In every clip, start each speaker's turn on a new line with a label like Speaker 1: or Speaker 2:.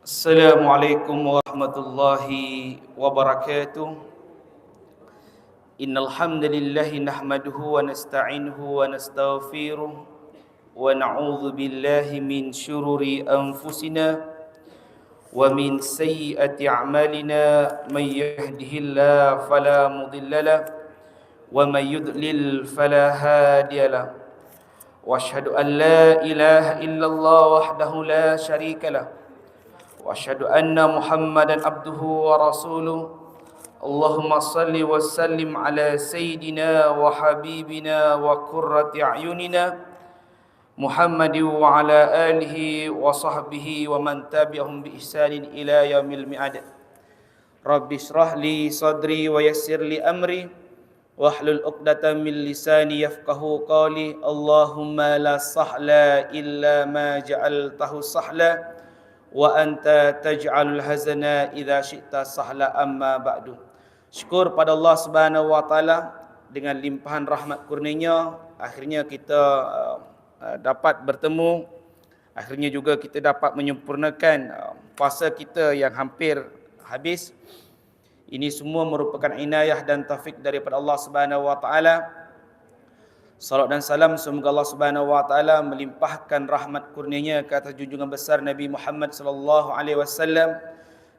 Speaker 1: Assalamualaikum warahmatullahi wabarakatuh. Innal hamdalillah nahmaduhu wa nasta'inuhu wa nastaghfiruh wa na'udzu billahi min shururi anfusina wa min sayyiati a'malina may yahdihillahu fala mudhillalah wa may yudlil fala hadiyalah. Wa asyhadu an la ilaha illallah wahdahu la syarikalah wa asyhadu anna Muhammadan abduhu wa rasuluh. Allahumma salli wa sallim ala sayyidina wa habibina wa qurrati a'yunina Muhammadin wa ala alihi wa sahbihi wa man tabi'ahum bi ihsanin ila yaumil mi'ad. Rabbi shrah li sadri wa yassir li amri wahlul 'uqdatam min lisani yafqahu qawli. Allahumma la sahla illa ma ja'altahu sahla wa anta taj'alul hazana idza syi'ta sahla, amma ba'du. Syukur pada Allah Subhanahu wa taala, dengan limpahan rahmat kurnia akhirnya kita dapat bertemu. Akhirnya juga kita dapat menyempurnakan puasa kita yang hampir habis. Ini semua merupakan inayah dan taufik daripada Allah Subhanahu wa taala. Salat dan salam semoga Allah Subhanahu wa taala melimpahkan rahmat kurnia-Nya ke atas junjungan besar Nabi Muhammad sallallahu alaihi wasallam.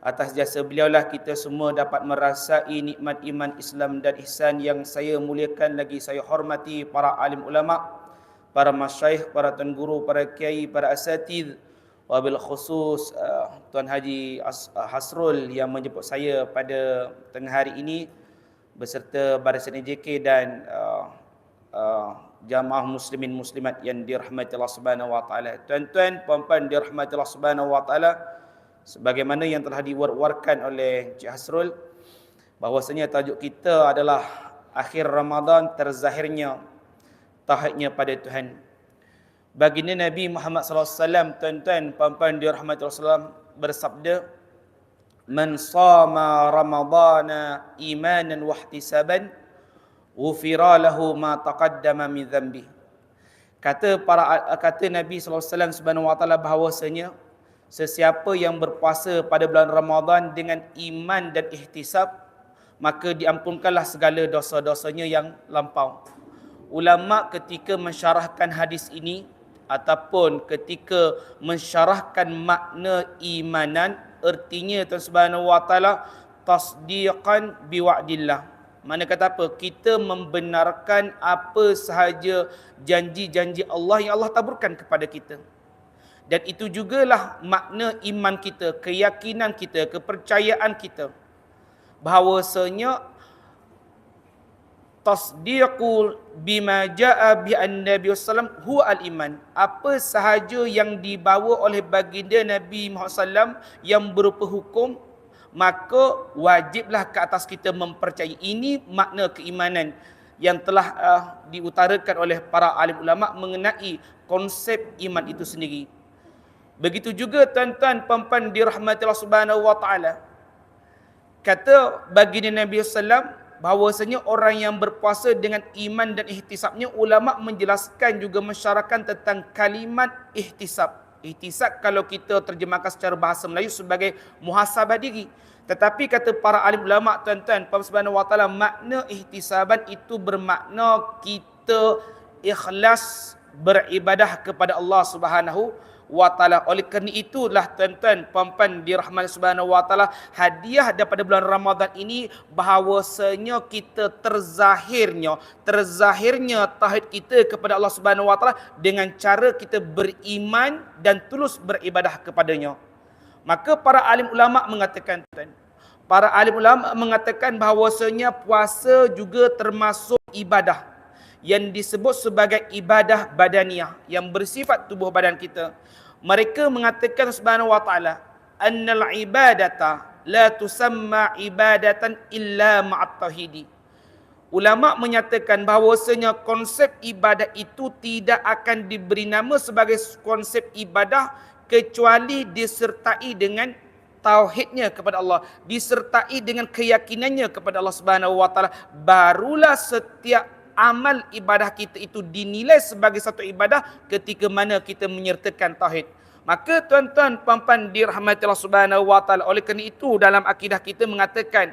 Speaker 1: Atas jasa beliaulah kita semua dapat merasai nikmat iman, Islam dan ihsan yang saya muliakan lagi saya hormati para alim ulama, para masyayikh, para tuan guru, para kiai, para asatidz, wabil khusus Tuan Haji Hasrul yang menjemput saya pada tengah hari ini beserta barisan EJK dan jamaah muslimin muslimat yang dirahmati Allah Subhanahu wa taala. Tuan-tuan, puan-puan dirahmati Allah Subhanahu wa taala, sebagaimana yang telah diwar-warkan oleh Cik Hasrul, bahwasanya tajuk kita adalah akhir Ramadan terzahirnya tauhidnya pada Tuhan. Baginda Nabi Muhammad sallallahu alaihi wasallam, tuan-tuan, puan-puan dirahmati Allah sallam, bersabda, "Man shama ramadana imanan wa ihtisaban ghufira lahu ma taqaddama min dhanbi." Kata Nabi sallallahu alaihi wasallam subhanahu wa taala bahawasanya sesiapa yang berpuasa pada bulan Ramadan dengan iman dan ihtisab, maka diampunkanlah segala dosa-dosanya yang lampau. Ulama ketika mensyarahkan hadis ini ataupun ketika mensyarahkan makna imanan, artinya Tuhan Subhanahu wa taala tasdiqan biwa'dillah. Mana kata apa? Kita membenarkan apa sahaja janji-janji Allah yang Allah taburkan kepada kita. Dan itu jugalah makna iman kita, keyakinan kita, kepercayaan kita, bahawasanya tasdiqu bima jaa bi an-nabi sallam huwa al-iman. Apa sahaja yang dibawa oleh baginda Nabi Muhammad sallam yang berupa hukum, maka wajiblah ke atas kita mempercayai. Ini makna keimanan yang telah diutarakan oleh para alim ulama mengenai konsep iman itu sendiri. Begitu juga tuan-tuan puan-puan dirahmati Allah Subhanahu wa taala. Kata baginda Nabi sallam bahawasanya orang yang berpuasa dengan iman dan ihtisabnya, ulama menjelaskan juga mensyarahkan tentang kalimat ihtisab. Ihtisab kalau kita terjemahkan secara bahasa Melayu sebagai muhasabah diri. Tetapi kata para alim ulama, tuan-tuan puan Subhanahu wa taala, makna ihtisaban itu bermakna kita ikhlas beribadah kepada Allah Subhanahu wa taala. Oleh kerana itulah tuan-tuan puan-puan dirahmati Subhanahu wa taala, hadiah daripada bulan Ramadan ini bahawasanya kita terzahirnya tauhid kita kepada Allah Subhanahu wa taala dengan cara kita beriman dan tulus beribadah kepadanya. Maka para alim ulama mengatakan, bahawasanya puasa juga termasuk ibadah yang disebut sebagai ibadah badaniah yang bersifat tubuh badan kita. Mereka mengatakan subhanahu wa ta'ala, annal ibadata la tusamma ibadatan illa ma'at tauhidi. Ulama menyatakan bahawasanya konsep ibadah itu tidak akan diberi nama sebagai konsep ibadah kecuali disertai dengan tauhidnya kepada Allah, disertai dengan keyakinannya kepada Allah Subhanahu wa taala, barulah setiap amal ibadah kita itu dinilai sebagai satu ibadah ketika mana kita menyertakan tauhid. Maka tuan-tuan, puan-puan dirahmati Allah Subhanahu wa taala, oleh kerana itu dalam akidah kita mengatakan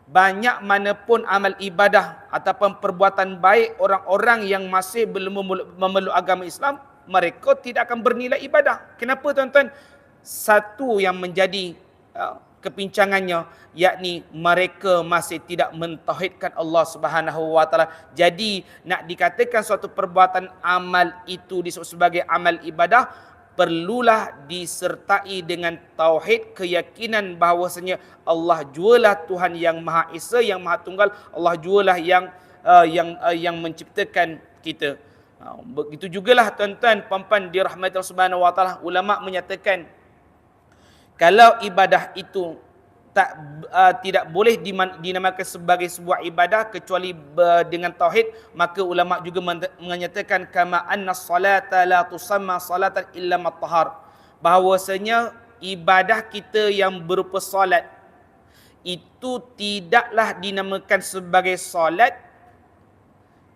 Speaker 1: banyak manapun amal ibadah ataupun perbuatan baik orang-orang yang masih belum memeluk agama Islam, mereka tidak akan bernilai ibadah. Kenapa tuan-tuan? Satu yang menjadi kepincangannya, yakni mereka masih tidak mentauhidkan Allah Subhanahu wa taala. Jadi nak dikatakan suatu perbuatan amal itu disebut sebagai amal ibadah, perlulah disertai dengan tauhid, keyakinan bahawasanya Allah jualah Tuhan yang Maha Esa, yang Maha Tunggal. Allah jualah yang menciptakan kita. Begitu jugalah tuan-tuan, puan-puan dirahmati Allah Subhanahu wa taala, ulama menyatakan kalau ibadah itu tidak boleh dinamakan sebagai sebuah ibadah kecuali dengan tauhid, maka ulama juga menyatakan kama anna salata la tusamma salatan illa mattahar, bahawasanya ibadah kita yang berupa solat itu tidaklah dinamakan sebagai solat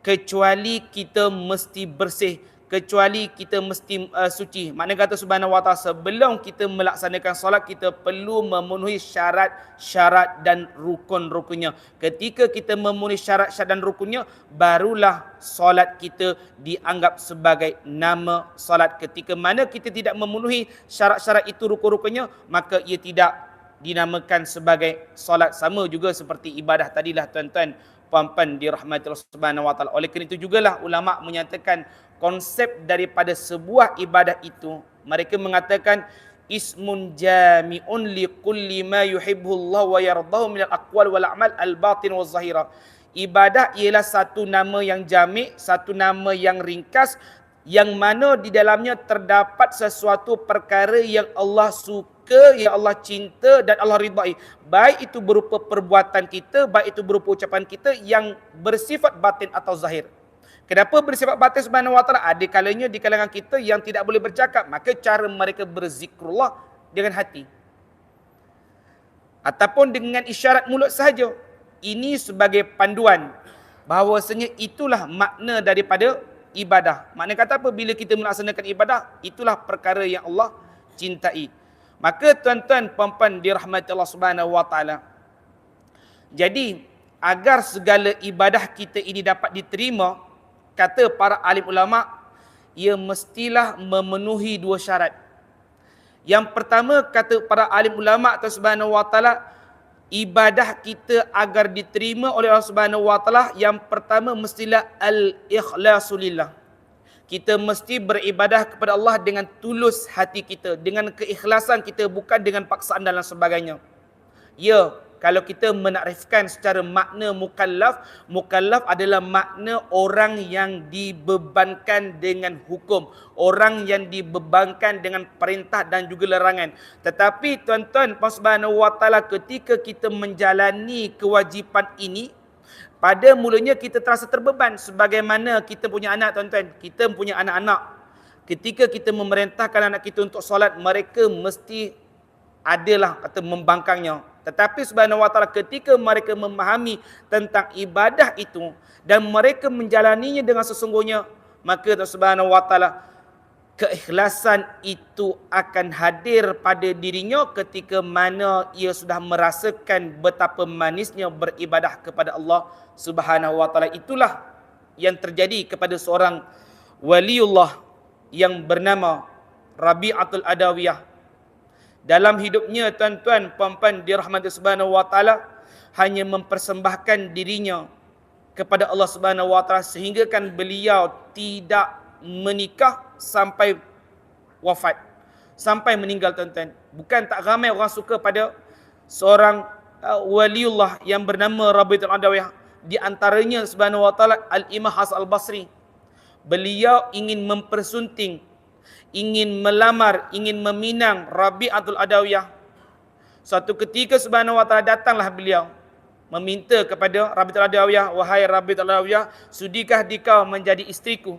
Speaker 1: kecuali kita mesti bersih, kecuali kita mesti suci. Maknanya kata Subhanahu wa taala, sebelum kita melaksanakan solat, kita perlu memenuhi syarat-syarat dan rukun-rukunnya. Ketika kita memenuhi syarat-syarat dan rukunnya, barulah solat kita dianggap sebagai nama solat. Ketika mana kita tidak memenuhi syarat-syarat itu, rukun-rukunnya, maka ia tidak dinamakan sebagai solat. Sama juga seperti ibadah tadilah tuan-tuan, puan-puan dirahmati Allah Subhanahu wa taala. Oleh kerana itu jugalah ulama menyatakan konsep daripada sebuah ibadah itu, mereka mengatakan ismun jami'un li kulli ma yuhibbu Allah wa yardahu min al-aqwal wal a'mal al-batin wal zahira. Ibadah ialah satu nama yang jami', satu nama yang ringkas, yang mana di dalamnya terdapat sesuatu perkara yang Allah suka, yang Allah cinta dan Allah ridai. Baik itu berupa perbuatan kita, baik itu berupa ucapan kita yang bersifat batin atau zahir. Kenapa bersifat batin Subhanahu wa taala? Ada kalanya di kalangan kita yang tidak boleh bercakap, maka cara mereka berzikrullah dengan hati ataupun dengan isyarat mulut sahaja. Ini sebagai panduan bahawasanya itulah makna daripada ibadah. Makna kata apa? Bila kita melaksanakan ibadah, itulah perkara yang Allah cintai. Maka tuan-tuan, puan-puan dirahmati Allah Subhanahu wa taala, jadi agar segala ibadah kita ini dapat diterima, kata para alim ulama, ia mestilah memenuhi dua syarat. Yang pertama, kata para alim ulama Subhanahu wa taala, ibadah kita agar diterima oleh Allah Subhanahu wa taala, yang pertama mestilah al-ikhlasu lillah. Kita mesti beribadah kepada Allah dengan tulus hati kita, dengan keikhlasan kita, bukan dengan paksaan dan sebagainya. Ya, kalau kita menakrifkan secara makna mukallaf, mukallaf adalah makna orang yang dibebankan dengan hukum, orang yang dibebankan dengan perintah dan juga larangan. Tetapi tuan-tuan, Allah Subhanahu wa taala, ketika kita menjalani kewajipan ini, pada mulanya kita terasa terbeban. Sebagaimana kita punya anak, tuan-tuan, kita punya anak-anak. Ketika kita memerintahkan anak kita untuk solat, mereka mesti adalah kata membangkangnya. Tetapi Subhanahu wa taala, ketika mereka memahami tentang ibadah itu dan mereka menjalaninya dengan sesungguhnya, maka Subhanahu wa taala, keikhlasan itu akan hadir pada dirinya ketika mana ia sudah merasakan betapa manisnya beribadah kepada Allah Subhanahu wa taala. Itulah yang terjadi kepada seorang waliullah yang bernama Rabi'atul Adawiyah. Dalam hidupnya, tuan-tuan, puan-puan dirahmati Subhanahu wa taala, hanya mempersembahkan dirinya kepada Allah Subhanahu wa taala, sehingga kan beliau tidak menikah sampai wafat, sampai meninggal, tuan-tuan. Bukan tak ramai orang suka pada seorang waliullah yang bernama Rabi'atul Adawiyah. Di antaranya Subhanahu wa taala Al-Imam Hasan Al-Basri. Beliau ingin mempersunting, ingin melamar, ingin meminang Rabi'atul Adawiyah. Suatu ketika Subhanahu wa taala datanglah beliau meminta kepada Rabi'atul Adawiyah, wahai Rabi'atul Adawiyah, sudikah dikau menjadi isteriku?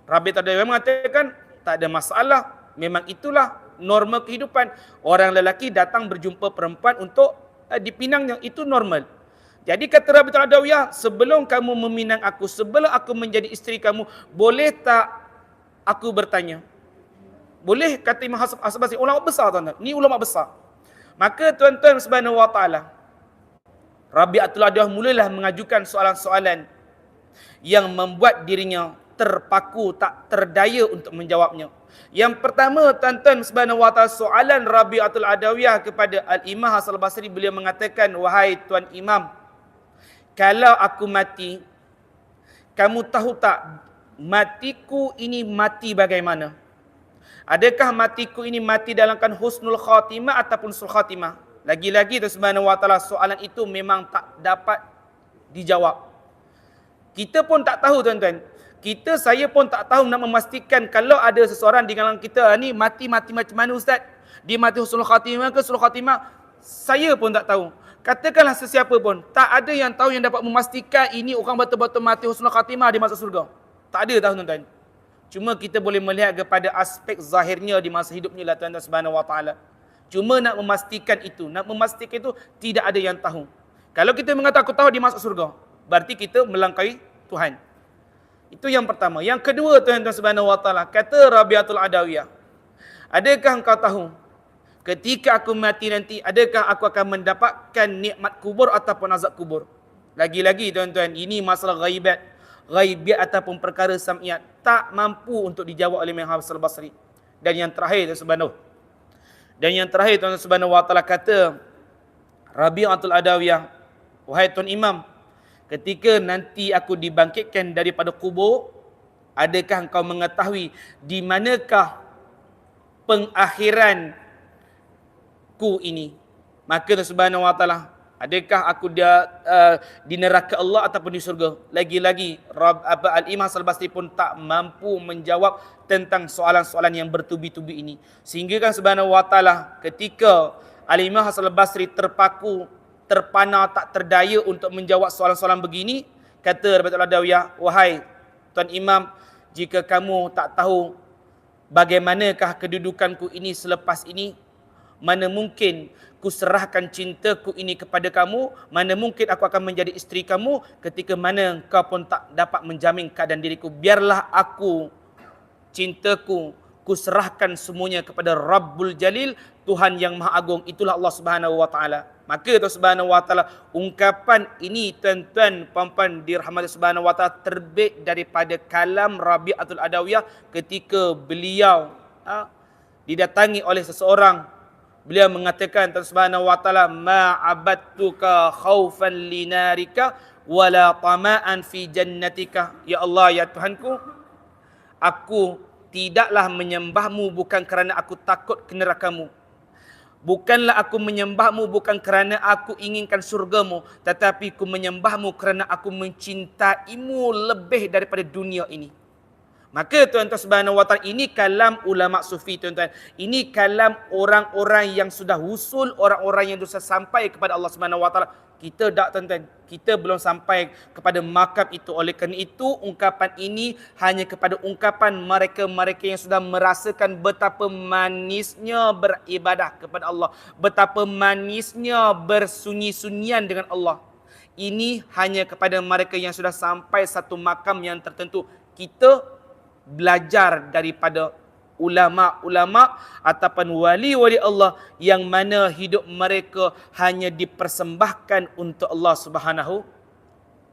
Speaker 1: Rabi'atul Adawiyah mengatakan, tak ada masalah, memang itulah norma kehidupan. Orang lelaki datang berjumpa perempuan untuk dipinangnya, itu normal. Jadi kata Rabi'atul Adawiyah, sebelum kamu meminang aku, sebelum aku menjadi isteri kamu, boleh tak aku bertanya? Boleh kata Imam Hasan Al-Basri, ulama besar tuan-tuan. Ni ulama besar. Maka tuan-tuan subhanahu wa ta'ala, Rabi'atul Adawiyah mulalah mengajukan soalan-soalan yang membuat dirinya terpaku, tak terdaya untuk menjawabnya. Yang pertama, tuan-tuan subhanahu wa ta'ala, soalan Rabi'atul Adawiyah kepada Al-Imam Hasan Al-Basri, beliau mengatakan, wahai Tuan Imam, kalau aku mati, kamu tahu tak matiku ini mati bagaimana? Adakah matiku ini mati dalam keadaan husnul khatimah ataupun sul khatimah? Lagi-lagi tu subhanahu wa ta'ala, soalan itu memang tak dapat dijawab. Kita pun tak tahu tuan-tuan. Saya pun tak tahu nak memastikan kalau ada seseorang di kalangan kita ni mati macam mana ustaz? Dia mati husnul khatimah ke sul khatimah? Saya pun tak tahu. Katakanlah sesiapa pun, tak ada yang tahu yang dapat memastikan ini orang betul-betul mati husnul khatimah dia masuk surga. Tak ada tahu tuan-tuan. Cuma kita boleh melihat kepada aspek zahirnya di masa hidupnya lah tuan-tuan subhanahu wa ta'ala. Cuma nak memastikan itu tidak ada yang tahu. Kalau kita mengatakan aku tahu dia masuk surga, berarti kita melangkahi Tuhan. Itu yang pertama. Yang kedua tuan-tuan subhanahu wa ta'ala, kata Rabi'atul Adawiyah, adakah engkau tahu ketika aku mati nanti, adakah aku akan mendapatkan nikmat kubur ataupun azab kubur? Lagi-lagi tuan-tuan, ini masalah ghaibiyat ataupun perkara sam'iyat, tak mampu untuk dijawab oleh Imam Hasan Al-Basri. Dan yang terakhir tuan-tuan subhanahu wa ta'ala, kata Rabi'atul Adawiyah, wahai Tuan Imam, ketika nanti aku dibangkitkan daripada kubur, adakah engkau mengetahui di manakah pengakhiranku ini? Maka Tuhan subhanahu wa ta'ala, adakah aku di neraka Allah ataupun di surga? Lagi-lagi Al-Imam Al-Basri pun tak mampu menjawab tentang soalan-soalan yang bertubi-tubi ini. Sehingga kan subhanahu wa ta'ala, ketika Al-Imam Al-Basri terpaku, terpana, tak terdaya untuk menjawab soalan-soalan begini, kata Rabi'atul Adawiyah, wahai Tuan Imam, jika kamu tak tahu bagaimanakah kedudukanku ini selepas ini, mana mungkin ku serahkan cintaku ini kepada kamu, mana mungkin aku akan menjadi isteri kamu, ketika mana kau pun tak dapat menjamin keadaan diriku. Biarlah aku, cintaku, ku serahkan semuanya kepada Rabbul Jalil, Tuhan yang Maha Agung, itulah Allah Subhanahu wa ta'ala. Maka Tuhan Subhanahu wa ta'ala, ungkapan ini tuan-tuan puan-puan dirahmati Subhanahu wa ta'ala, terbit daripada kalam Rabi'atul Adawiyah ketika beliau didatangi oleh seseorang. Beliau mengatakan, Tuhan Subhanahu wa ta'ala, ma'abadtuka khaufan linarika wala tama'an fi jannatika. Ya Allah, ya Tuhanku, aku tidaklah menyembahmu bukan kerana aku takut ke nerakamu. Bukanlah aku menyembahmu bukan kerana aku inginkan surgamu, tetapi aku menyembahmu kerana aku mencintaimu lebih daripada dunia ini. Maka tuan-tuan subhanahu wa ta'ala, ini kalam ulama sufi tuan-tuan. Ini kalam orang-orang yang sudah husul, orang-orang yang sudah sampai kepada Allah Subhanahu wa ta'ala. Kita tak tuan-tuan, kita belum sampai kepada makam itu. Oleh kerana itu, ungkapan ini hanya kepada ungkapan mereka-mereka yang sudah merasakan betapa manisnya beribadah kepada Allah, betapa manisnya bersunyi-sunyian dengan Allah. Ini hanya kepada mereka yang sudah sampai satu makam yang tertentu. Kita belajar daripada ulama-ulama ataupun wali-wali Allah yang mana hidup mereka hanya dipersembahkan untuk Allah Subhanahu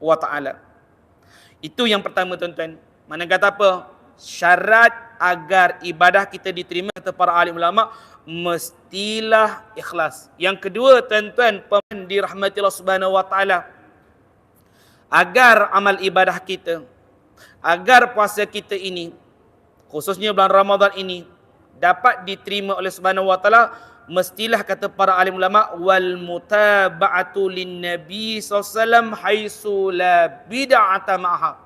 Speaker 1: wa ta'ala. Itu yang pertama tuan-tuan. Mana kata apa? Syarat agar ibadah kita diterima kata para alim ulama, mestilah ikhlas. Yang kedua tuan-tuan dirahmati Allah Subhanahu wa ta'ala, agar amal ibadah kita, agar puasa kita ini, khususnya bulan Ramadan ini, dapat diterima oleh Subhanahu wa ta'ala, mestilah kata para alim ulama, wal mutaba'atu lin nabi sallallahu alaihi wasallam haitsu la bid'ata ma'ha.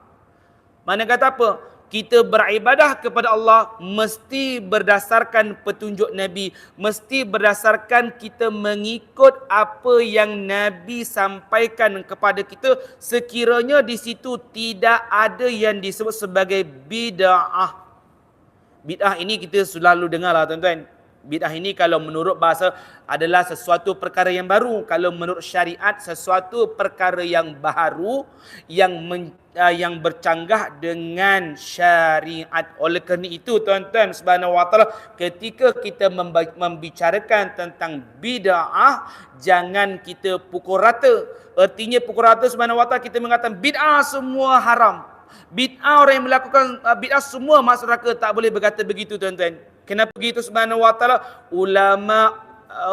Speaker 1: Mana kata apa? Kita beribadah kepada Allah mesti berdasarkan petunjuk Nabi, mesti berdasarkan kita mengikut apa yang Nabi sampaikan kepada kita, sekiranya di situ tidak ada yang disebut sebagai bid'ah. Bid'ah ini kita selalu dengar lah tuan-tuan. Bid'ah ini kalau menurut bahasa adalah sesuatu perkara yang baru. Kalau menurut syariat, sesuatu perkara yang baru yang bercanggah dengan syariat. Oleh kerana itu tuan-tuan subhanahu wa ta'ala, ketika kita membicarakan tentang bid'ah, jangan kita pukul rata. Artinya pukul rata subhanahu wa ta'ala, kita mengatakan bid'ah semua haram. Bid'ah, orang yang melakukan bid'ah semua masuk neraka. Tak boleh berkata begitu tuan-tuan. Kenapa begitu subhanahu wa ta'ala?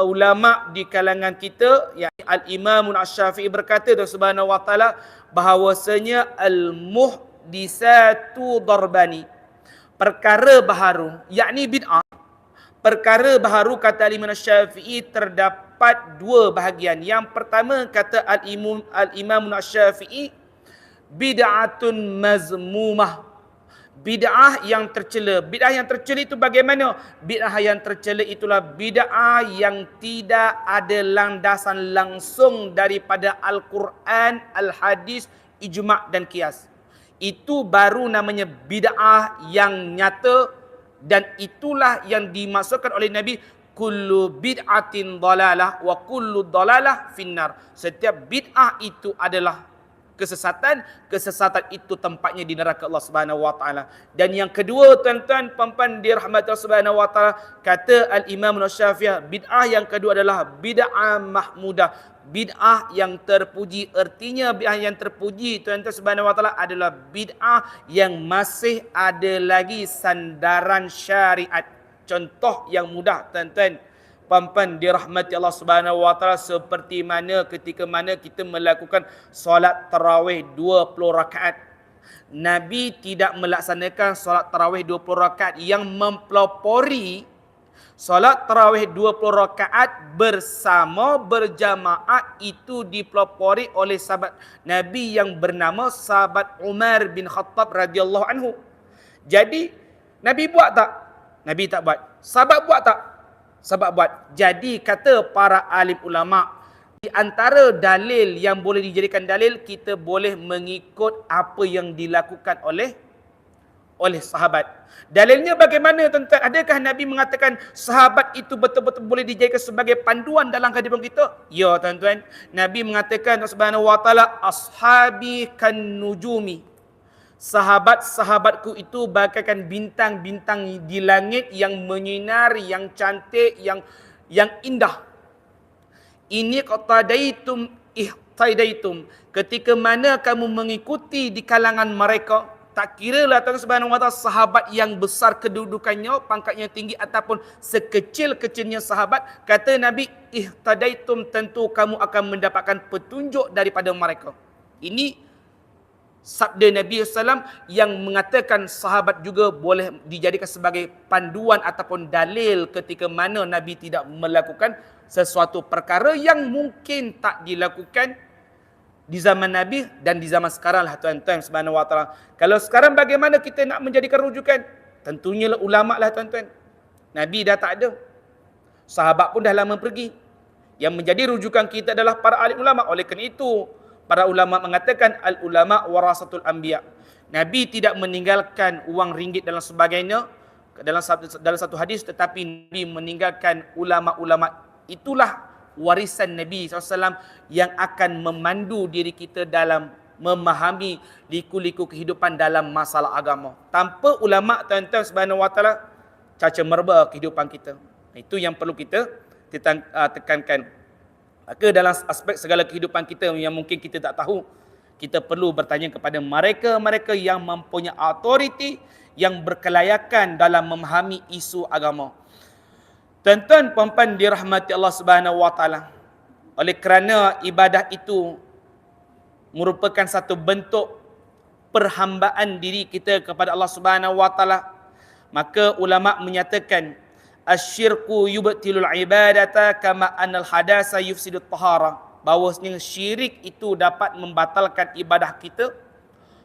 Speaker 1: Ulama di kalangan kita, yakni Al-Imam Asy-Syafi'i berkata subhanahu wa ta'ala bahawasanya al-muhdisatu darbani, perkara baharu, yakni bid'ah. Perkara baharu kata Al-Imam Asy-Syafi'i terdapat dua bahagian. Yang pertama kata Al-Imam Asy-Syafi'i, bid'atun mazmumah, bid'ah yang tercela. Bid'ah yang tercela itu bagaimana? Bid'ah yang tercela itulah bid'ah yang tidak ada landasan langsung daripada Al-Quran, Al-Hadis, Ijma' dan Qiyas. Itu baru namanya bid'ah yang nyata, dan itulah yang dimasukkan oleh Nabi, kullu bid'atin dalalah wa kullu dalalah finnar. Setiap bid'ah itu adalah kesesatan, kesesatan itu tempatnya di neraka Allah Subhanahu wa taala. Dan yang kedua tuan-tuan puan-puan dirahmati Allah Subhanahu wa taala, kata Al-Imam Asy-Syafi'i, bid'ah yang kedua adalah bid'ah mahmudah, bid'ah yang terpuji. Artinya bid'ah yang terpuji tuan-tuan Subhanahu wa taala adalah bid'ah yang masih ada lagi sandaran syariat. Contoh yang mudah tuan-tuan puan-puan dirahmati Allah Subhanahu wa taala, seperti mana ketika mana kita melakukan solat tarawih 20 rakaat. Nabi tidak melaksanakan solat tarawih 20 rakaat. Yang mempelopori solat tarawih 20 rakaat bersama berjamaah itu dipelopori oleh sahabat Nabi yang bernama sahabat Umar bin Khattab radhiyallahu anhu. Jadi Nabi buat tak? Nabi tak buat. Sahabat buat tak? Sebab buat. Jadi kata para alim ulama, di antara dalil yang boleh dijadikan dalil, kita boleh mengikut apa yang dilakukan oleh sahabat. Dalilnya bagaimana tuan-tuan? Adakah Nabi mengatakan sahabat itu betul-betul boleh dijadikan sebagai panduan dalam kehidupan kita? Ya tuan-tuan. Nabi mengatakan subhanahu wa ta'ala, ashabi kan nujumi, sahabat-sahabatku itu bagaikan bintang-bintang di langit yang menyinari, yang cantik, yang indah. Ini qatadaitum ihtadaitum, ketika mana kamu mengikuti di kalangan mereka, tak kiralah Tuhan Subhanahu wa taala sahabat yang besar kedudukannya, pangkatnya tinggi ataupun sekecil-kecilnya sahabat, kata Nabi, ihtadaitum, tentu kamu akan mendapatkan petunjuk daripada mereka. Ini sabda Nabi SAW yang mengatakan sahabat juga boleh dijadikan sebagai panduan ataupun dalil ketika mana Nabi tidak melakukan sesuatu perkara yang mungkin tak dilakukan di zaman Nabi dan di zaman sekarang lah tuan-tuan subhanahu wa ta'ala. Kalau sekarang bagaimana kita nak menjadikan rujukan? Tentunya ulama lah tuan-tuan. Nabi dah tak ada, sahabat pun dah lama pergi. Yang menjadi rujukan kita adalah para alim ulama. Oleh kerana itu para ulama mengatakan al-ulama warasatul anbiya. Nabi tidak meninggalkan wang ringgit dan sebagainya dalam satu hadis, tetapi Nabi meninggalkan ulama-ulama. Itulah warisan Nabi SAW yang akan memandu diri kita dalam memahami liku-liku kehidupan dalam masalah agama. Tanpa ulama tuan-tuan subhanahu wa ta'ala, caca merba kehidupan kita. Itu yang perlu kita tekankan. Maka dalam aspek segala kehidupan kita yang mungkin kita tak tahu, kita perlu bertanya kepada mereka-mereka yang mempunyai autoriti, yang berkelayakan dalam memahami isu agama. Tuan-tuan puan-puan dirahmati Allah Subhanahu wa taala, oleh kerana ibadah itu merupakan satu bentuk perhambaan diri kita kepada Allah Subhanahu wa taala, maka ulama menyatakan asyirku yubtilul ibadata kama anal hadasa yufsidut tahara, bahawasanya syirik itu dapat membatalkan ibadah kita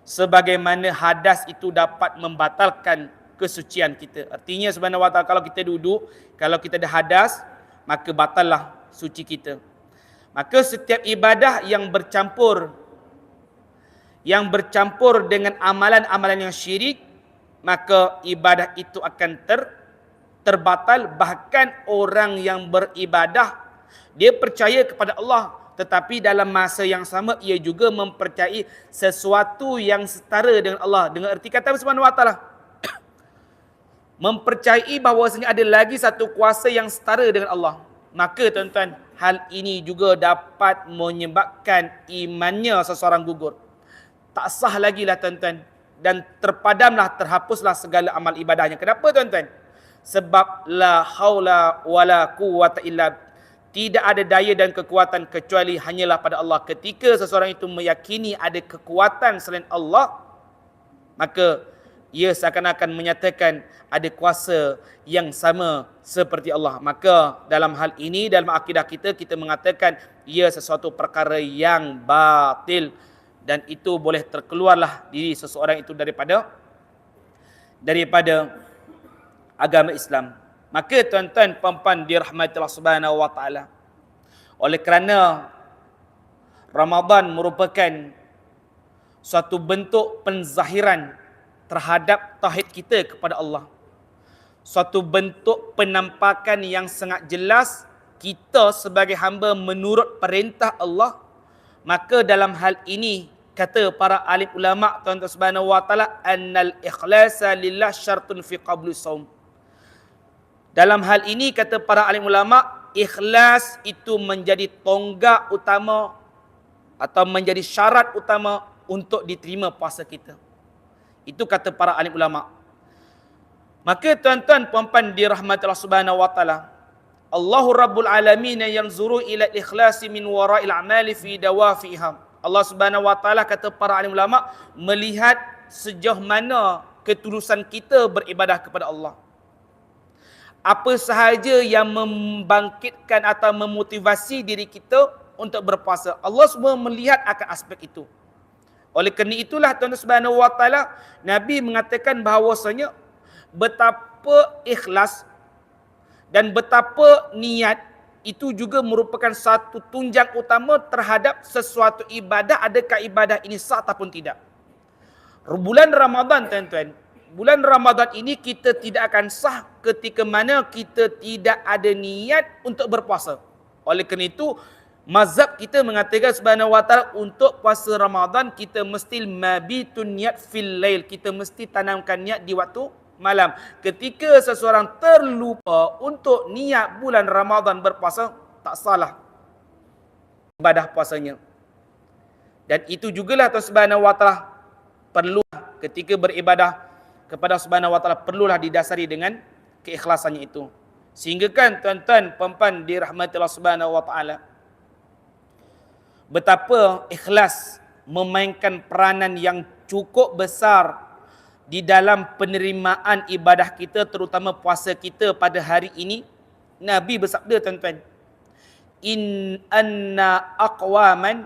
Speaker 1: sebagaimana hadas itu dapat membatalkan kesucian kita. Artinya subhanahu wa ta'ala, kalau kita duduk, kalau kita ada hadas, maka batallah suci kita. Maka setiap ibadah yang bercampur dengan amalan-amalan yang syirik, maka ibadah itu akan terbatal. Bahkan orang yang beribadah, dia percaya kepada Allah, tetapi dalam masa yang sama ia juga mempercayai sesuatu yang setara dengan Allah. Dengan erti kata Subhanahu wa taala, mempercayai bahawasanya ada lagi satu kuasa yang setara dengan Allah. Maka tuan-tuan, hal ini juga dapat menyebabkan imannya seseorang gugur. Tak sah lagi lah tuan-tuan, dan terpadamlah, terhapuslah segala amal ibadahnya. Kenapa tuan-tuan? Sebab la haula wala quwwata illa, tidak ada daya dan kekuatan kecuali hanyalah pada Allah. Ketika seseorang itu meyakini ada kekuatan selain Allah, maka ia seakan-akan menyatakan ada kuasa yang sama seperti Allah. Maka dalam hal ini, dalam akidah kita, kita mengatakan ia sesuatu perkara yang batil, dan itu boleh terkeluarlah diri seseorang itu daripada agama Islam. Maka tuan-tuan puan-puan dirahmati Allah Subhanahu wa taala, oleh kerana Ramadan merupakan suatu bentuk penzahiran terhadap tauhid kita kepada Allah, suatu bentuk penampakan yang sangat jelas kita sebagai hamba menurut perintah Allah. Maka dalam hal ini kata para alim ulama tuan-tuan Subhanahu wa taala, annal ikhlasa lillah syartun fi qabli shaum. Dalam hal ini kata para alim ulama, ikhlas itu menjadi tonggak utama atau menjadi syarat utama untuk diterima puasa kita. Itu kata para alim ulama. Maka tuan-tuan puan-puan dirahmati Allah Subhanahu wa taala, Allahu Rabbul Alamin yanzuru ila ikhlasi min wara'il a'mali fi dawafiha. Allah Subhanahu wa taala kata para alim ulama melihat sejauh mana ketulusan kita beribadah kepada Allah. Apa sahaja yang membangkitkan atau memotivasi diri kita untuk berpuasa, Allah semua melihat akan aspek itu. Oleh kerana itulah tuan-tuan Subhanahu wa taala, Nabi mengatakan bahawasanya betapa ikhlas dan betapa niat itu juga merupakan satu tunjang utama terhadap sesuatu ibadah, adakah ibadah ini sah ataupun tidak. Bulan Ramadan tuan-tuan, bulan Ramadan ini kita tidak akan sah ketika mana kita tidak ada niat untuk berpuasa. Oleh kerana itu, mazhab kita mengatakan Subhanahu wa taala untuk puasa Ramadan kita mesti mabitun niat fil lail, kita mesti tanamkan niat di waktu malam. Ketika seseorang terlupa untuk niat bulan Ramadan berpuasa, tak salah ibadah puasanya. Dan itu jugalah Tuhan Subhanahu wa taala perlu ketika beribadah kepada Subhanahu wa taala perlulah didasari dengan keikhlasannya itu. Sehingga kan tuan-tuan puan-puan dirahmati Allah Subhanahu wa taala, betapa ikhlas memainkan peranan yang cukup besar di dalam penerimaan ibadah kita, terutama puasa kita pada hari ini. Nabi bersabda tuan-tuan, in anna aqwaman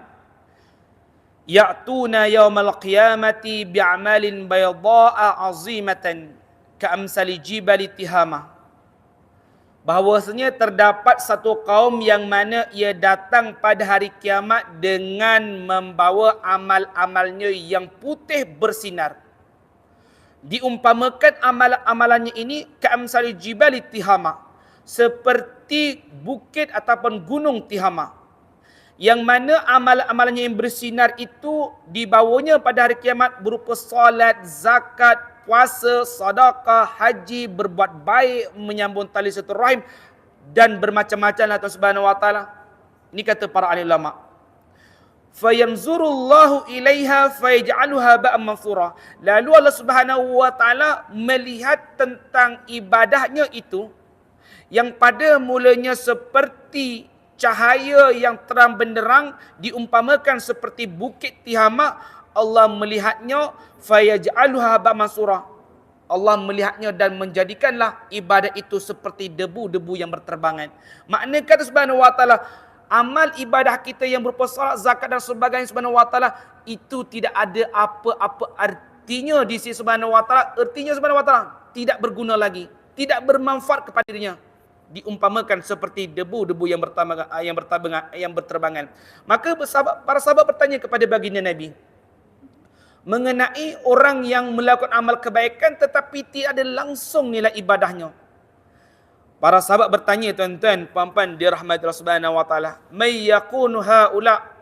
Speaker 1: ya'tuna yawmal qiyamati bi'amalin bayda'a azimatan ka'amsali jibali tihama. Bahawasanya terdapat satu kaum yang mana ia datang pada hari kiamat dengan membawa amal-amalnya yang putih bersinar. Diumpamakan amalan-amalannya ini ka'amsali jibali tihama, seperti bukit ataupun gunung Tihama, yang mana amalan-amalannya yang bersinar itu dibawanya pada hari kiamat berupa solat, zakat, puasa, sedekah, haji, berbuat baik, menyambung tali silaturahim dan bermacam-macam Allah Subhanahu wa taala. Ini kata para ahli ulama. Fayanzurullahu ilaiha fayaj'aluha ba'an mansura. Lalu Allah Subhanahu wa taala melihat tentang ibadahnya itu yang pada mulanya seperti cahaya yang terang benderang, diumpamakan seperti bukit Tihama. Allah melihatnya fayaj'aluha ba'an mansura. Allah melihatnya dan menjadikanlah ibadah itu seperti debu-debu yang berterbangan. Makna kata Subhanahu wa taala, amal ibadah kita yang berupa salat, zakat dan sebagainya Subhanahu wa taala itu tidak ada apa-apa artinya di sisi Subhanahu wa taala. Artinya Subhanahu wa taala tidak berguna lagi, tidak bermanfaat kepada dirinya. Diumpamakan seperti debu-debu yang berterbangan. Maka para sahabat bertanya kepada baginda Nabi mengenai orang yang melakukan amal kebaikan tetapi tidak ada langsung nilai ibadahnya. Para sahabat bertanya, tuan-tuan, puan-puan dirahmati Allah Subhanahu wa taala, "May yakunu haula?"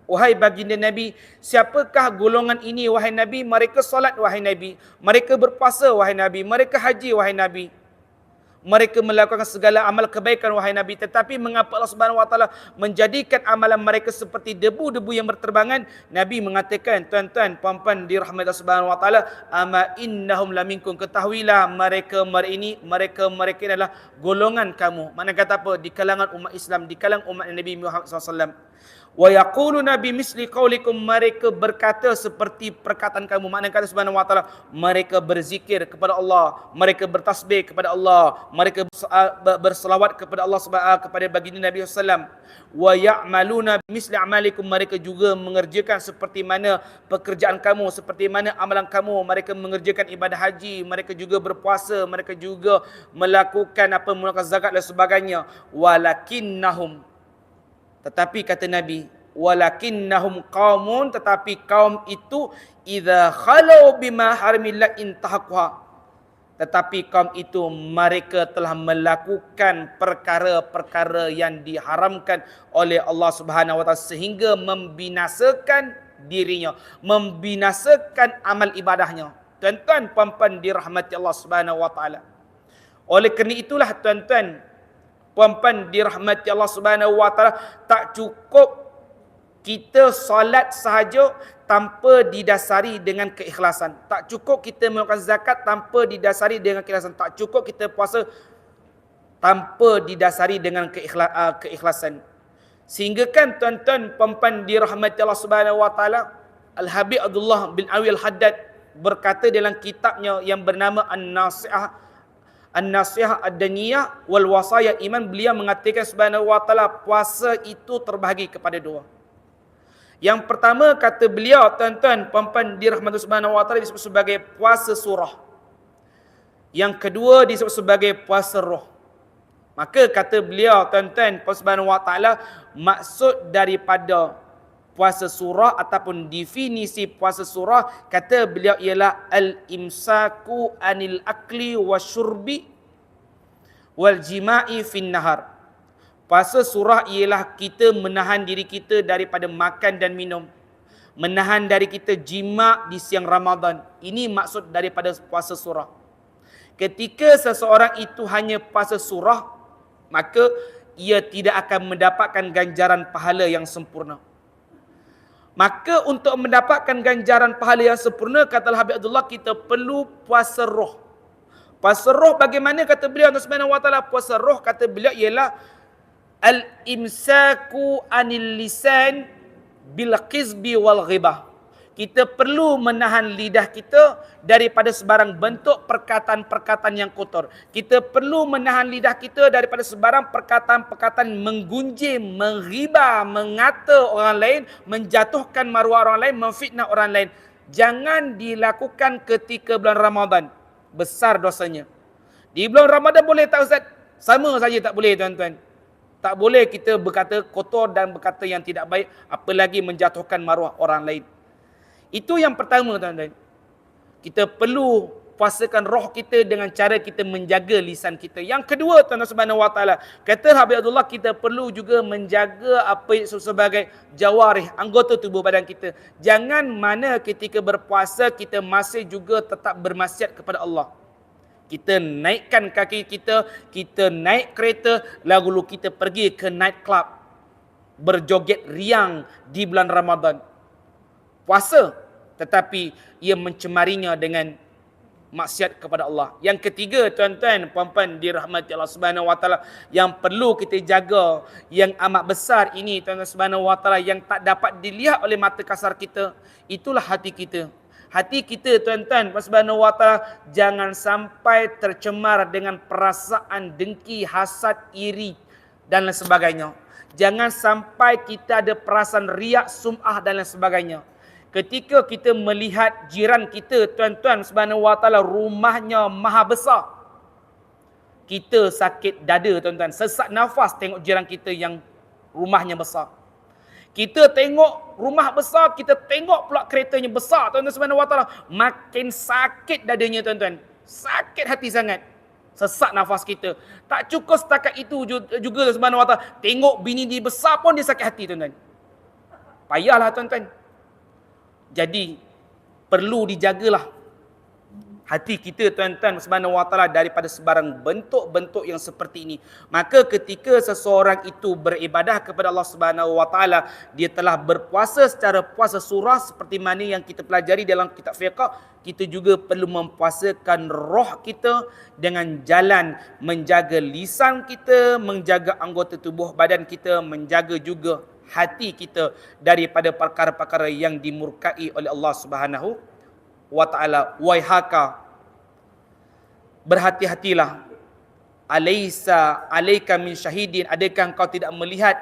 Speaker 1: Wahai baginda Nabi, siapakah golongan ini wahai Nabi? Mereka solat wahai Nabi, mereka berpuasa wahai Nabi, mereka haji wahai Nabi. Mereka melakukan segala amal kebaikan wahai Nabi, tetapi mengapa Allah Subhanahu wa taala menjadikan amalan mereka seperti debu-debu yang berterbangan? Nabi mengatakan, tuan-tuan, puan-puan dirahmati Allah Subhanahu wa taala, ama innahum laminkum, ketahuilah mereka ini adalah golongan kamu. Mana kata apa? Di kalangan umat Islam, di kalangan umat Nabi Muhammad SAW. Wa yaquluna bimisli qaulikum, mereka berkata seperti perkataan kamu. Makna kata Subhanahu wa taala, mereka berzikir kepada Allah, mereka bertasbih kepada Allah, mereka berselawat kepada Allah kepada baginda Nabi sallallahu. Wa ya'maluna bimisli amalikum, mereka juga mengerjakan seperti mana pekerjaan kamu, seperti mana amalan kamu. Mereka mengerjakan ibadah haji, mereka juga berpuasa, mereka juga melakukan zakat dan sebagainya. Walakinnahum, tetapi kata Nabi, walakinnahum qaumun, tetapi kaum itu idza khalau bima haramillah intahaqha, tetapi kaum itu mereka telah melakukan perkara-perkara yang diharamkan oleh Allah Subhanahu wa taala sehingga membinasakan dirinya, membinasakan amal ibadahnya. Tuan-tuan, puan-puan dirahmati Allah Subhanahu wa taala. Oleh kerana itulah tuan-tuan, puan-puan dirahmati Allah Subhanahu wa taala, tak cukup kita solat sahaja tanpa didasari dengan keikhlasan. Tak cukup kita melakukan zakat tanpa didasari dengan keikhlasan. Tak cukup kita puasa tanpa didasari dengan keikhlasan. Sehingga kan tuan-tuan, puan-puan dirahmati Allah Subhanahu wa taala, Al-Habib Abdullah bin Awi Al-Haddad berkata dalam kitabnya yang bernama An-Nasihah Ad-Daniyah wal Wasaya Iman, beliau mengatakan Subhanahu wa taala, puasa itu terbahagi kepada dua. Yang pertama kata beliau, tuan-tuan, puan-puan dirahmati Subhanahu wa taala, disebut sebagai puasa surah. Yang kedua disebut sebagai puasa roh. Maka kata beliau, tuan-tuan, Subhanahu wa taala, maksud daripada puasa surah ataupun definisi puasa surah, kata beliau ialah al-imsaku anil akli wasyurbi wal jima'i fin nahar. Puasa surah ialah kita menahan diri kita daripada makan dan minum, menahan dari kita jima di siang Ramadan. Ini maksud daripada puasa surah. Ketika seseorang itu hanya puasa surah, maka ia tidak akan mendapatkan ganjaran pahala yang sempurna. Maka untuk mendapatkan ganjaran pahala yang sempurna, kata Habib Abdullah, kita perlu puasa roh. Puasa roh bagaimana kata beliau Subhanahu wa taala? Puasa roh kata beliau ialah al-imsaku anil lisan bil qizbi wal ghibah. Kita perlu menahan lidah kita daripada sebarang bentuk perkataan-perkataan yang kotor. Kita perlu menahan lidah kita daripada sebarang perkataan-perkataan menggunjing, menghibah, mengata orang lain, menjatuhkan maruah orang lain, memfitnah orang lain. Jangan dilakukan ketika bulan Ramadan. Besar dosanya. Di bulan Ramadan boleh tak Ustaz? Sama saja tak boleh, tuan-tuan. Tak boleh kita berkata kotor dan berkata yang tidak baik, apalagi menjatuhkan maruah orang lain. Itu yang pertama, tuan-tuan. Kita perlu puasakan roh kita dengan cara kita menjaga lisan kita. Yang kedua, tuan-tuan Subhanahu wa taala, kata Habib Abdullah, kita perlu juga menjaga apa yang sebagai jawarih, anggota tubuh badan kita. Jangan mana ketika berpuasa kita masih juga tetap bermaksiat kepada Allah. Kita naikkan kaki kita, kita naik kereta, lalu kita pergi ke night club, berjoget riang di bulan Ramadan. Puasa, tetapi ia mencemarinya dengan maksiat kepada Allah. Yang ketiga, tuan-tuan, puan-puan dirahmati Allah Subhanahu wa taala, yang perlu kita jaga, yang amat besar ini, tuan-tuan Subhanahu wa taala, yang tak dapat dilihat oleh mata kasar kita, itulah hati kita. Hati kita, tuan-tuan Subhanahu wa taala, jangan sampai tercemar dengan perasaan dengki, hasad, iri dan lain sebagainya. Jangan sampai kita ada perasaan riak, sum'ah dan lain sebagainya. Ketika kita melihat jiran kita, tuan-tuan Subhanahu wa taala, rumahnya maha besar, kita sakit dada, tuan-tuan, sesak nafas tengok jiran kita yang rumahnya besar. Kita tengok rumah besar, kita tengok pula keretanya besar, tuan-tuan Subhanahu wa taala, makin sakit dadanya, tuan-tuan. Sakit hati sangat. sesak nafas kita. Tak cukup setakat itu juga Subhanahu wa taala. Tengok bini dia besar pun dia sakit hati, tuan-tuan. Payahlah, tuan-tuan. Jadi perlu dijagalah hati kita, tuan-tuan Subhanahu wa taala, daripada sebarang bentuk-bentuk yang seperti ini. Maka ketika seseorang itu beribadah kepada Allah Subhanahu wa taala, dia telah berpuasa secara puasa surah seperti mana yang kita pelajari dalam kitab fiqh. Kita juga perlu mempuasakan roh kita dengan jalan menjaga lisan kita, menjaga anggota tubuh badan kita, menjaga juga hati kita daripada perkara-perkara yang dimurkai oleh Allah Subhanahu wa ta'ala. Waihaka, berhati-hatilah. Alaysa alayka min syahidin, adakah engkau tidak melihat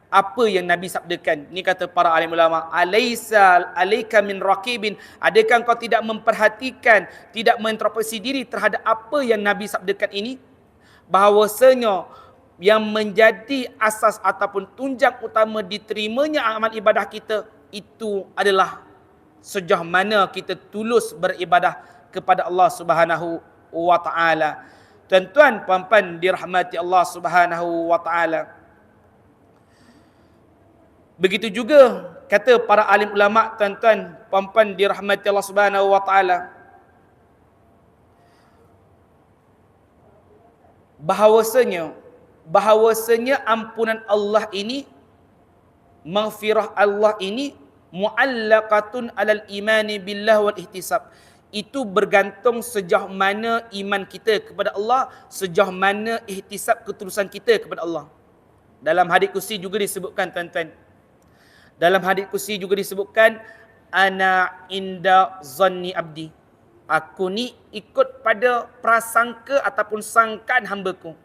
Speaker 1: apa yang Nabi sabdakan? Ini kata para alim ulama. Alaysa alayka min raqibin, adakah engkau tidak memperhatikan, tidak mengintrospeksi diri terhadap apa yang Nabi sabdakan ini? Bahawasanya yang menjadi asas ataupun tunjang utama diterimanya amal ibadah kita itu adalah sejauh mana kita tulus beribadah kepada Allah Subhanahu wa ta'ala. Tuan-tuan, puan-puan dirahmati Allah Subhanahu wa ta'ala. Begitu juga kata para alim ulama, tuan-tuan, puan-puan dirahmati Allah Subhanahu wa ta'ala, bahawasanya ampunan Allah ini, maghfirah Allah ini mu'allaqatun alal imani billah wal ihtisab. Itu bergantung sejauh mana iman kita kepada Allah, sejauh mana ihtisab ketulusan kita kepada Allah. Dalam hadis kursi juga disebutkan, tuan-tuan. Dalam hadis kursi juga disebutkan, ana inda zanni abdi. Aku ni ikut pada prasangka ataupun sangkaan hambaku.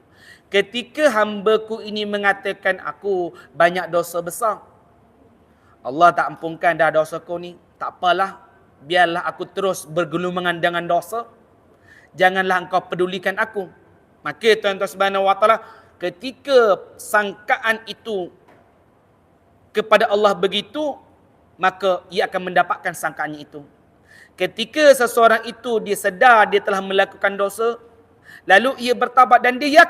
Speaker 1: Ketika hambaku ini mengatakan aku banyak dosa besar, Allah tak ampunkan dah dosa kau ni, tak apalah, biarlah aku terus bergelumangan dengan dosa, janganlah engkau pedulikan aku. Maka tuan-tuan Subhanahu wa ta'ala, ketika sangkaan itu kepada Allah begitu, maka ia akan mendapatkan sangkaannya itu. Ketika seseorang itu dia sedar dia telah melakukan dosa, lalu ia bertaubat dan dia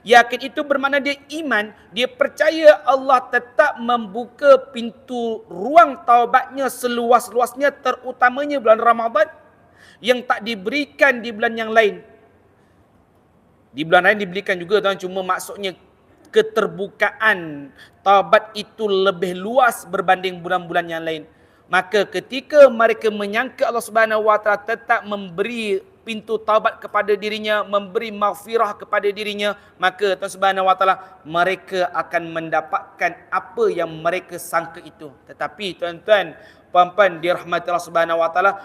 Speaker 1: yakin itu bermakna dia iman, dia percaya Allah tetap membuka pintu ruang taubatnya seluas-luasnya, terutamanya bulan Ramadan yang tak diberikan di bulan yang lain. Di bulan lain diberikan juga, tuan, cuma maksudnya keterbukaan taubat itu lebih luas berbanding bulan-bulan yang lain. Maka ketika mereka menyangka Allah Subhanahu wa ta'ala tetap memberi pintu taubat kepada dirinya, memberi maghfirah kepada dirinya, maka Allah Subhanahu wa ta'ala, mereka akan mendapatkan apa yang mereka sangka itu. Tetapi tuan-tuan, puan-puan dirahmati Allah Subhanahu wa ta'ala,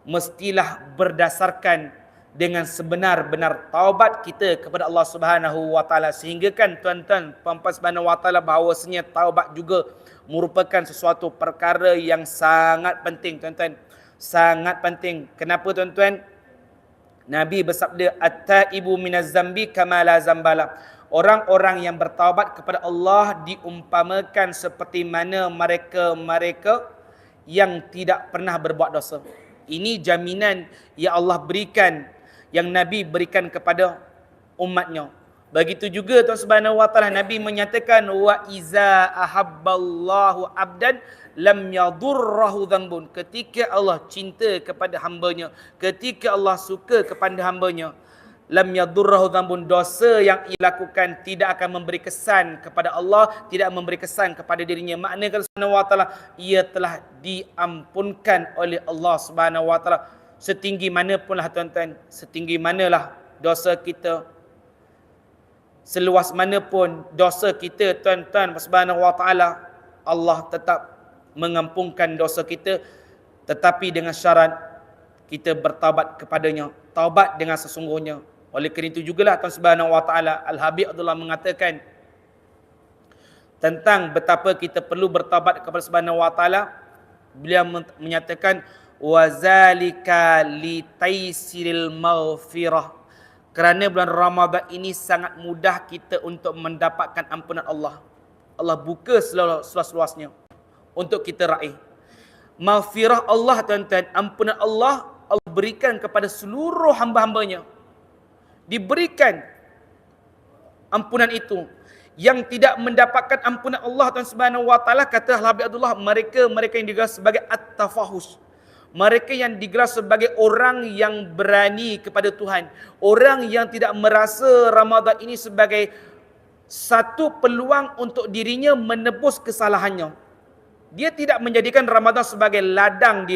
Speaker 1: mestilah berdasarkan dengan sebenar-benar taubat kita kepada Allah Subhanahu wa ta'ala. Sehingga kan tuan-tuan, puan-puan Subhanahu wa ta'ala, bahawasanya taubat juga merupakan sesuatu perkara yang sangat penting, tuan-tuan. Sangat penting. Kenapa, tuan-tuan? Nabi bersabda, at-taibu minaz zambi kama la zambala. Orang-orang yang bertaubat kepada Allah diumpamakan seperti mana mereka-mereka yang tidak pernah berbuat dosa. Ini jaminan yang Allah berikan, yang Nabi berikan kepada umatnya. Begitu juga Tuhan Subhanahu wa ta'ala, Nabi menyatakan, wa iza ahabballahu abdan lam yadurrahu dhanbun. Ketika Allah cinta kepada hambanya, ketika Allah suka kepada hambanya, lam yadurrahu dhanbun, dosa yang ia lakukan tidak akan memberi kesan kepada Allah, tidak memberi kesan kepada dirinya. Maknanya Allah Subhanahu wa ta'ala, ia telah diampunkan oleh Allah Subhanahu wa ta'ala. Setinggi mana pun lah, tuan-tuan, setinggi manalah dosa kita, seluas mana pun dosa kita, tuan-tuan Subhanahu wa ta'ala, Allah tetap mengampunkan dosa kita, tetapi dengan syarat kita bertaubat kepadanya, taubat dengan sesungguhnya. Oleh kerana itu jugalah Tuhan Subhanahu wa ta'ala, Al-Habib Abdullah mengatakan tentang betapa kita perlu bertaubat kepada Subhanahu wa ta'ala. Beliau menyatakan, wazalika litaisiril maghfirah. Kerana bulan Ramadan ini sangat mudah kita untuk mendapatkan ampunan Allah. Allah buka seluas-luasnya untuk kita raih. Maghfirah Allah, tuan-tuan, ampunan Allah, Allah berikan kepada seluruh hamba-hambanya. diberikan ampunan itu. Yang tidak mendapatkan ampunan Allah Subhanahu wa taala, kata Habib Abdullah, mereka yang digelar sebagai at-tafahus. Mereka yang digelar sebagai orang yang berani kepada Tuhan. Orang yang tidak merasa Ramadan ini sebagai satu peluang untuk dirinya menebus kesalahannya. Dia tidak menjadikan Ramadan sebagai ladang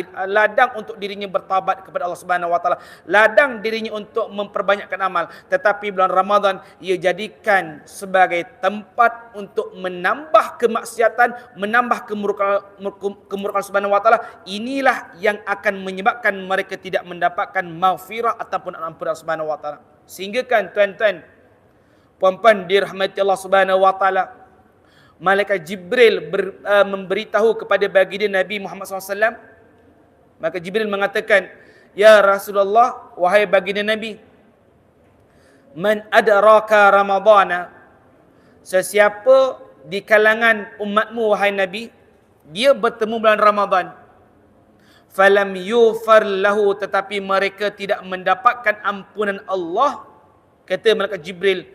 Speaker 1: untuk dirinya bertaubat kepada Allah Subhanahu wa taala, ladang dirinya untuk memperbanyakkan amal, tetapi bulan Ramadan ia jadikan sebagai tempat untuk menambah kemaksiatan, menambah kemurkaan Subhanahu wa taala. Inilah yang akan menyebabkan mereka tidak mendapatkan maghfirah ataupun ampunan Subhanahu wa taala. Sehingga kan tuan-tuan, puan-puan dirahmati Allah Subhanahu wa taala, Malaikat Jibril memberitahu kepada baginda Nabi Muhammad SAW. Maka Jibril mengatakan, "Ya Rasulullah, wahai baginda Nabi, man adraka Ramadana, sesiapa di kalangan umatmu wahai Nabi, dia bertemu bulan Ramadan, falam yufar lahu, tetapi mereka tidak mendapatkan ampunan Allah," kata Malaikat Jibril,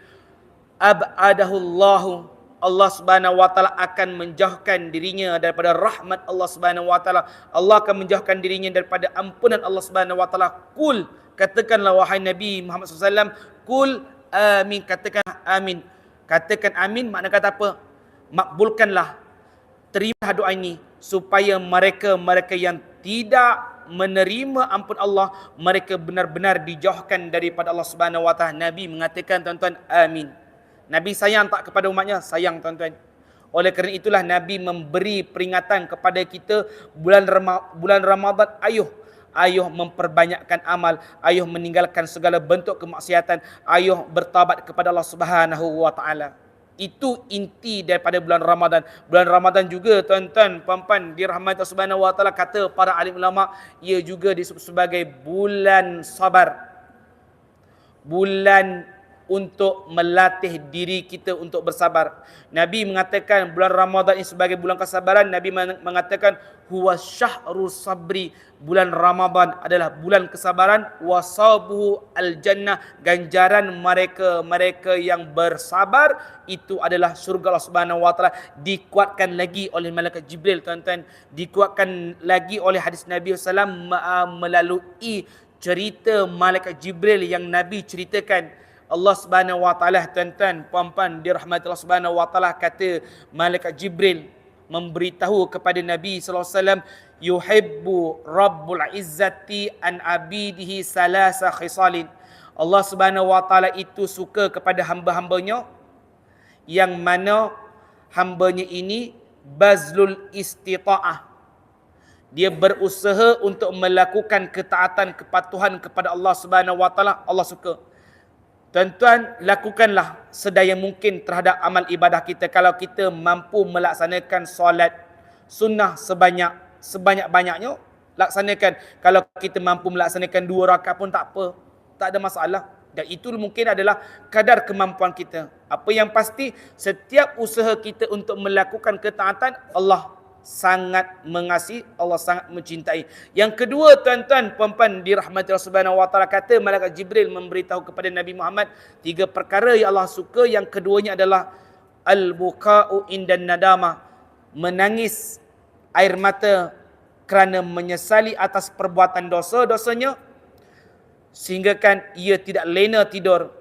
Speaker 1: "ab'adahullahu, Allah Subhanahu wa taala akan menjauhkan dirinya daripada rahmat Allah Subhanahu wa taala. Allah akan menjauhkan dirinya daripada ampunan Allah Subhanahu wa taala." Qul, katakanlah wahai Nabi Muhammad SAW, qul amin, katakan amin. Katakan amin makna kata apa? Makbulkanlah, terima doa ini, supaya mereka yang tidak menerima ampun Allah, mereka benar-benar dijauhkan daripada Allah Subhanahu wa taala. Nabi mengatakan, tuan-tuan, amin. Nabi sayang tak kepada umatnya? Sayang, tuan-tuan. Oleh kerana itulah Nabi memberi peringatan kepada kita, bulan Ramadan, ayuh memperbanyakkan amal, ayuh meninggalkan segala bentuk kemaksiatan, ayuh bertaubat kepada Allah Subhanahu wa taala. Itu inti daripada bulan Ramadan. Bulan Ramadan juga, tuan-tuan, puan-puan, dirahmati Allah Subhanahu wa taala, kata para alim ulama, ia juga disebut sebagai bulan sabar. Bulan untuk melatih diri kita untuk bersabar. Nabi mengatakan bulan Ramadan ini sebagai bulan kesabaran. Nabi mengatakan huwa syahrul sabri, bulan Ramadan adalah bulan kesabaran, wasabuhu al-jannah, ganjaran mereka yang bersabar itu adalah syurga Allah Subhanahu wa taala. Dikuatkan lagi oleh malaikat Jibril, tuan-tuan, dikuatkan lagi oleh hadis Nabi sallallahu alaihi wasallam melalui cerita malaikat Jibril yang Nabi ceritakan. Allah Subhanahu wa taala, tuan-tuan, puan-puan, dirahmati Allah Subhanahu wa taala, kata malaikat Jibril memberitahu kepada Nabi sallallahu alaihi wasallam, yuhibbu rabbul izzati an abidihi salasa khisalin. Allah Subhanahu wa taala itu suka kepada hamba-hambanya yang mana hambanya ini bazlul istita'ah, dia berusaha untuk melakukan ketaatan, kepatuhan kepada Allah Subhanahu wa taala. Allah suka. Tuan-tuan, lakukanlah sedaya mungkin terhadap amal ibadah kita. Kalau kita mampu melaksanakan solat sunnah sebanyak-banyaknya, laksanakan. Kalau kita mampu melaksanakan 2 rakaat pun tak apa, tak ada masalah. Dan itu mungkin adalah kadar kemampuan kita. Apa yang pasti, setiap usaha kita untuk melakukan ketaatan, Allah sangat mengasihi, Allah sangat mencintai. Yang kedua, tuan-tuan, puan-puan, dirahmati Allah Subhanahu wa taala, kata malaikat Jibril memberitahu kepada Nabi Muhammad 3 perkara yang Allah suka. Yang keduanya adalah al-buka'u indan nadamah, menangis air mata kerana menyesali atas perbuatan dosa-dosanya, sehingga kan ia tidak lena tidur,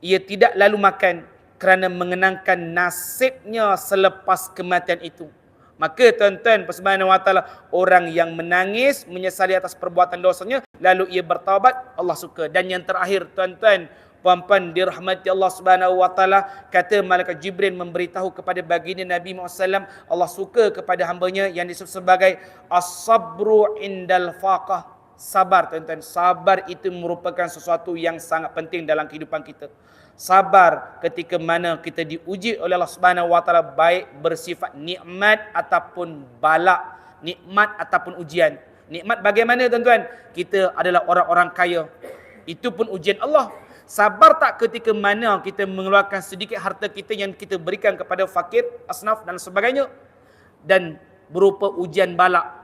Speaker 1: ia tidak lalu makan kerana mengenangkan nasibnya selepas kematian itu. Maka tuan-tuan Subhanahu wa taala, orang yang menangis menyesali atas perbuatan dosanya lalu ia bertaubat, Allah suka. Dan yang terakhir, tuan-tuan, puan-puan, dirahmati Allah Subhanahu wa taala, kata malaikat Jibril memberitahu kepada baginda Nabi Muhammad SAW, Allah suka kepada hambanya yang disebut sebagai as-sabru indal faqah. Sabar, tuan-tuan. Sabar itu merupakan sesuatu yang sangat penting dalam kehidupan kita. Sabar ketika mana kita diuji oleh Allah Subhanahu wa taala, baik bersifat nikmat ataupun bala, nikmat ataupun ujian. Nikmat bagaimana, tuan-tuan? Kita adalah orang-orang kaya. Itu pun ujian Allah. Sabar tak ketika mana kita mengeluarkan sedikit harta kita yang kita berikan kepada fakir, asnaf dan sebagainya, dan berupa ujian bala.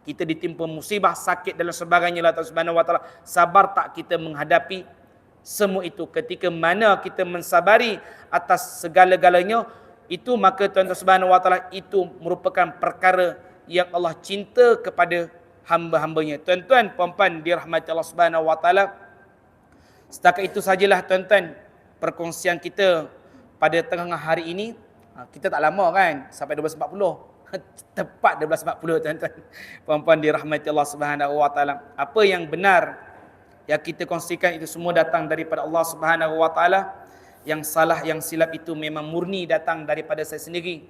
Speaker 1: Kita ditimpa musibah, sakit dan sebagainya, Allah Subhanahu wa taala. Sabar tak kita menghadapi semua itu. Ketika mana kita mensabari atas segala-galanya, itu maka Tuhan Subhanahu wa taala itu merupakan perkara yang Allah cinta kepada hamba-hambanya. Tuan-tuan, puan-puan dirahmati Allah Subhanahu wa taala, setakat itu sajalah tuan-tuan perkongsian kita pada tengah hari ini. Kita tak lama kan, sampai 12.40. Tepat 12.40 tuan-tuan. Puan-puan dirahmati Allah Subhanahu wa taala. Apa yang benar yang kita kongsikan itu semua datang daripada Allah Subhanahu wa taala. Yang salah, yang silap itu memang murni datang daripada saya sendiri.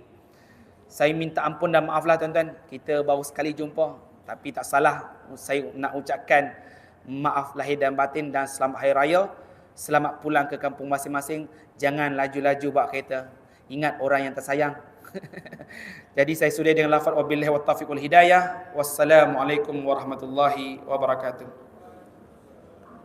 Speaker 1: Saya minta ampun dan maaflah tuan-tuan. Kita baru sekali jumpa, tapi tak salah saya nak ucapkan maaf lahir dan batin dan selamat hari raya. Selamat pulang ke kampung masing-masing. Jangan laju-laju bawa kereta. Ingat orang yang tersayang. Jadi saya sudah dengan lafaz wabillahi wa taufiq wal hidayah. Wassalamualaikum warahmatullahi wabarakatuh.